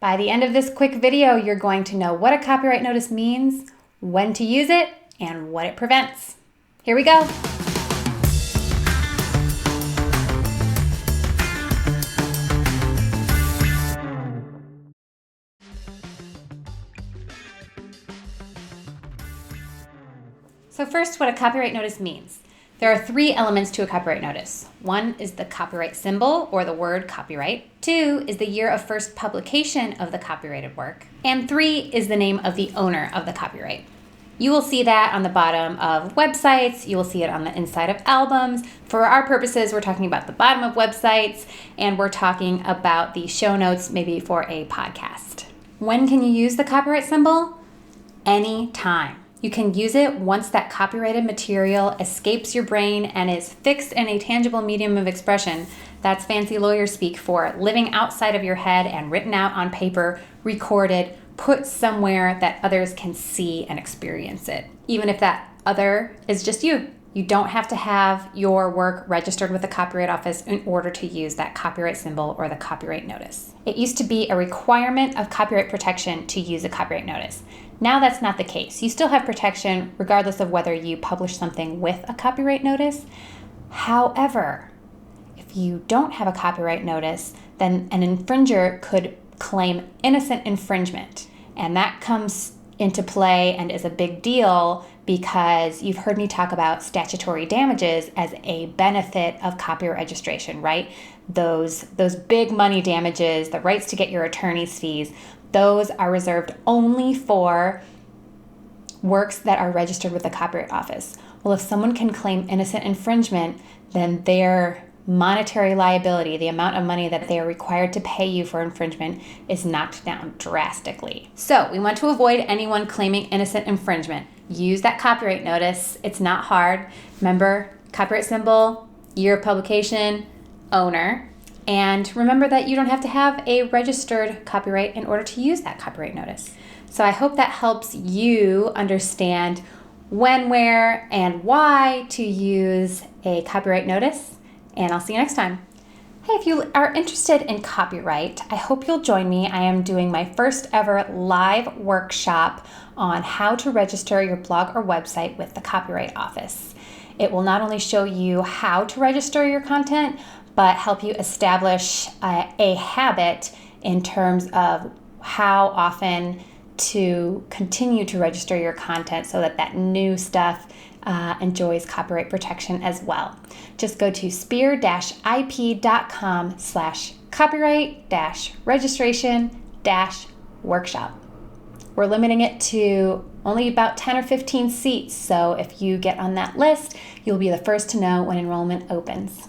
By the end of this quick video, you're going to know what a copyright notice means, when to use it, and what it prevents. Here we go. So first, what a copyright notice means. There are three elements to a copyright notice. One is the copyright symbol, or the word copyright. Two is the year of first publication of the copyrighted work. And three is the name of the owner of the copyright. You will see that on the bottom of websites. You will see it on the inside of albums. For our purposes, we're talking about the bottom of websites, and we're talking about the show notes maybe for a podcast. When can you use the copyright symbol? Anytime. You can use it once that copyrighted material escapes your brain and is fixed in a tangible medium of expression. That's fancy lawyer speak for living outside of your head and written out on paper, recorded, put somewhere that others can see and experience it. Even if that other is just you. You don't have to have your work registered with the Copyright Office in order to use that copyright symbol or the copyright notice. It used to be a requirement of copyright protection to use a copyright notice. Now that's not the case. You still have protection regardless of whether you publish something with a copyright notice. However, if you don't have a copyright notice, then an infringer could claim innocent infringement. And that comes into play and is a big deal because you've heard me talk about statutory damages as a benefit of copyright registration, right? Those big money damages, the rights to get your attorney's fees, those are reserved only for works that are registered with the Copyright Office. Well, if someone can claim innocent infringement, then their monetary liability, the amount of money that they are required to pay you for infringement, is knocked down drastically. So we want to avoid anyone claiming innocent infringement. Use that copyright notice. It's not hard. Remember, copyright symbol, year of publication, owner. And remember that you don't have to have a registered copyright in order to use that copyright notice. So I hope that helps you understand when, where, and why to use a copyright notice. And I'll see you next time. Hey, if you are interested in copyright, I hope you'll join me. I am doing my first ever live workshop on how to register your blog or website with the Copyright Office. It will not only show you how to register your content, but help you establish a habit in terms of how often to continue to register your content so that that new stuff enjoys copyright protection as well. Just go to spear-ip.com/copyright-registration-workshop. We're limiting it to only about 10 or 15 seats, so if you get on that list, you'll be the first to know when enrollment opens.